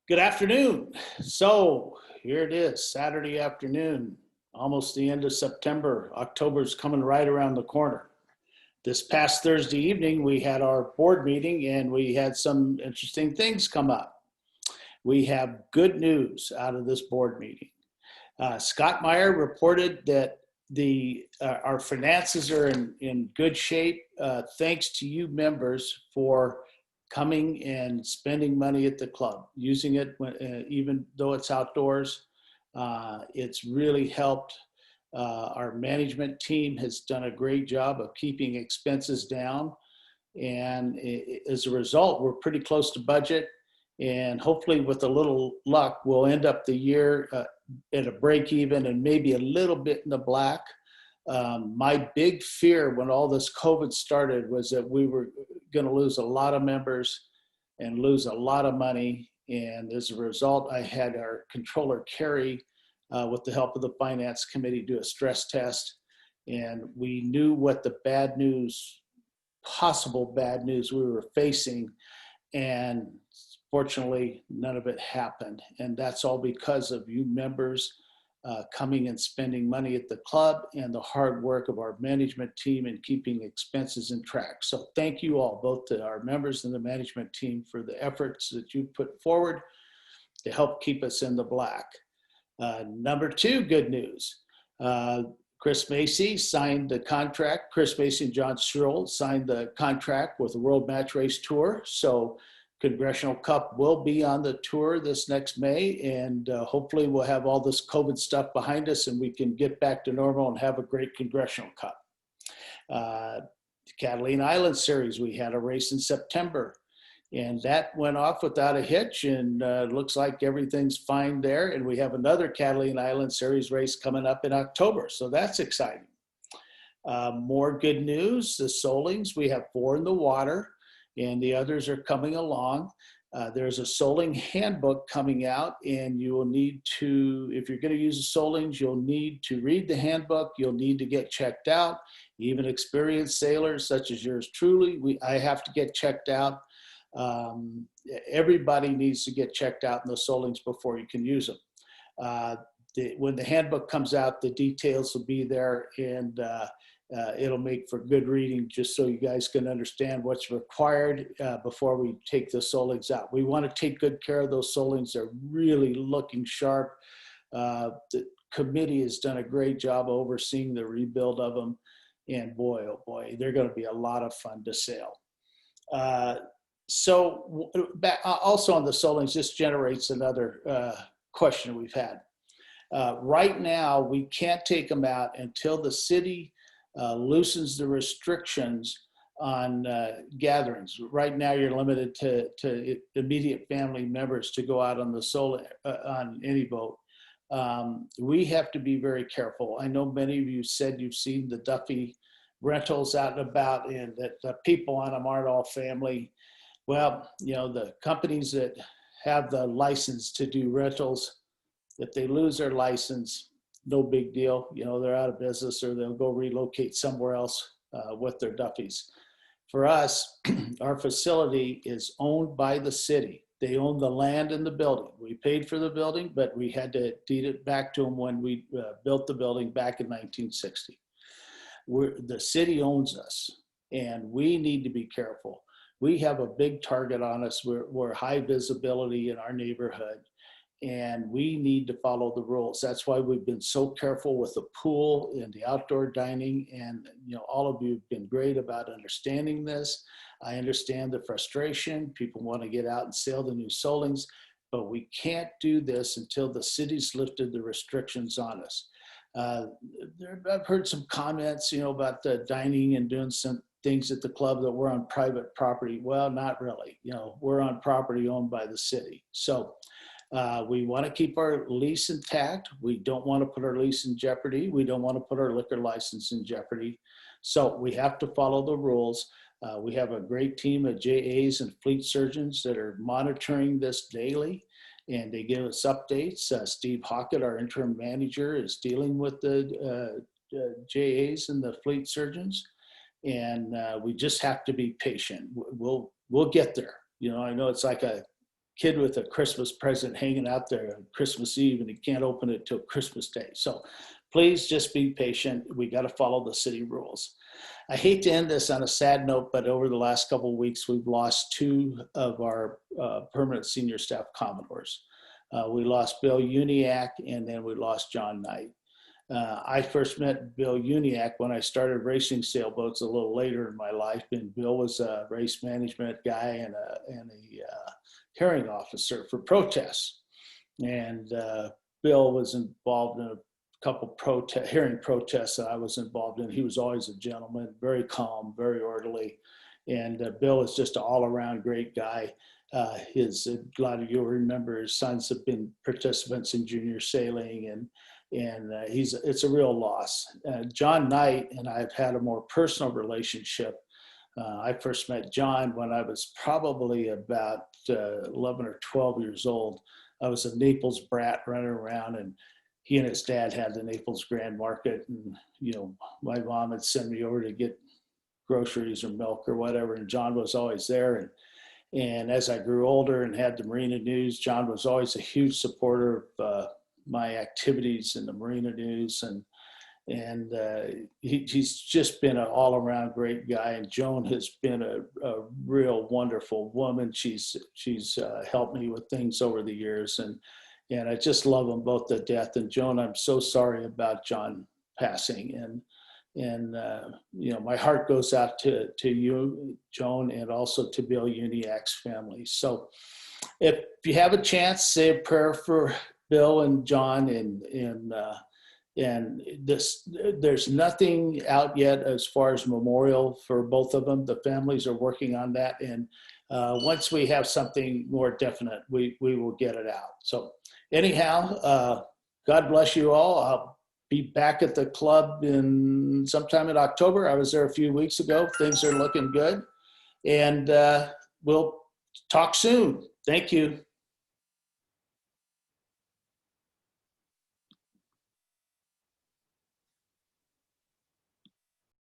Good afternoon. So here it is, Saturday afternoon, almost the end of September. October's coming right around the corner. This past Thursday evening, we had our board meeting and we had some interesting things come up. We have good news out of this board meeting. Scott Meyer reported that our finances are in good shape, thanks to you members for coming and spending money at the club, using it even though it's outdoors. It's really helped. Our management team has done a great job of keeping expenses down. And as a result, we're pretty close to budget. And hopefully with a little luck, we'll end up the year at a break even and maybe a little bit in the black. My big fear when all this COVID started was that we were going to lose a lot of members and lose a lot of money. And as a result, I had our controller, Carrie, with the help of the finance committee, do a stress test. And we knew what the bad news, possible bad news we were facing. And fortunately, none of it happened. And that's all because of you members coming and spending money at the club and the hard work of our management team and keeping expenses in track. So thank you all, both to our members and the management team, for the efforts that you put forward to help keep us in the black. Number two, good news. Chris Macy signed the contract. Chris Macy and John Stroll signed the contract with the World Match Race Tour. So Congressional Cup will be on the tour this next May, and hopefully we'll have all this COVID stuff behind us and we can get back to normal and have a great Congressional Cup. The Catalina Island Series, we had a race in September, and that went off without a hitch, and looks like everything's fine there. And we have another Catalina Island Series race coming up in October, so that's exciting. More good news, the Solings, we have 4 in the water, and the others are coming along. There's a Soling handbook coming out, and you will need to, if you're going to use the Solings, you'll need to read the handbook. You'll need to get checked out. Even experienced sailors such as yours truly, I have to get checked out. Everybody needs to get checked out in the Solings before you can use them. When the handbook comes out, the details will be there, and it'll make for good reading, just so you guys can understand what's required before we take the Solings out. We want to take good care of those Solings. They're really looking sharp. The committee has done a great job overseeing the rebuild of them. And boy, oh boy, they're going to be a lot of fun to sail. So also on the Solings, this generates another question we've had. Right now, we can't take them out until the city loosens the restrictions on gatherings. Right now, you're limited to immediate family members to go out on the on any boat. We have to be very careful. I know many of you said you've seen the Duffy rentals out and about, and that the people on them aren't all family. Well, you know, the companies that have the license to do rentals, if they lose their license, no big deal. You know, they're out of business, or they'll go relocate somewhere else with their Duffys. For us, our facility is owned by the city. They own the land and the building. We paid for the building, but we had to deed it back to them when we built the building back in 1960. The city owns us, and we need to be careful. We have a big target on us. We're high visibility in our neighborhood, and we need to follow the rules. That's why we've been so careful with the pool and the outdoor dining. And, you know, all of you have been great about understanding this. I understand the frustration. People want to get out and sail the new Solings, but we can't do this until the city's lifted the restrictions on us. I've heard some comments, you know, about the dining and doing some things at the club that we're on private property. Well, not really. You know, we're on property owned by the city. So we want to keep our lease intact. We don't want to put our lease in jeopardy. We don't want to put our liquor license in jeopardy. So we have to follow the rules. We have a great team of JAs and fleet surgeons that are monitoring this daily, and they give us updates. Steve Hockett, our interim manager, is dealing with the JAs and the fleet surgeons, and we just have to be patient. We'll get there. You know, I know it's like a kid with a Christmas present hanging out there on Christmas Eve, and he can't open it till Christmas Day. So please just be patient. We got to follow the city rules. I hate to end this on a sad note, but over the last couple of weeks, we've lost two of our permanent senior staff Commodores. We lost Bill Uniac, and then we lost John Knight. I first met Bill Uniac when I started racing sailboats a little later in my life, and Bill was a race management guy and a hearing officer for protests. And Bill was involved in a couple hearing protests that I was involved in. He was always a gentleman, very calm, very orderly. And Bill is just an all-around great guy. A lot of you will remember his sons have been participants in junior sailing, and it's a real loss. John Knight and I've had a more personal relationship. I first met John when I was probably about 11 or 12 years old. I was a Naples brat running around, and he and his dad had the Naples Grand Market, and my mom would send me over to get groceries or milk or whatever, and John was always there. And as I grew older and had the Marina News, John was always a huge supporter of my activities in the Marina News, and he's just been an all-around great guy. And Joan has been a real wonderful woman. She's helped me with things over the years, and I just love them both to death. And Joan, I'm so sorry about John passing, and my heart goes out to you, Joan, and also to Bill Uniac's family. So if you have a chance, say a prayer for Bill and John, and there's nothing out yet as far as memorial for both of them. The families are working on that, and once we have something more definite, we will get it out. So anyhow, God bless you all. I'll be back at the club sometime in October. I was there a few weeks ago. Things are looking good, and we'll talk soon. Thank you.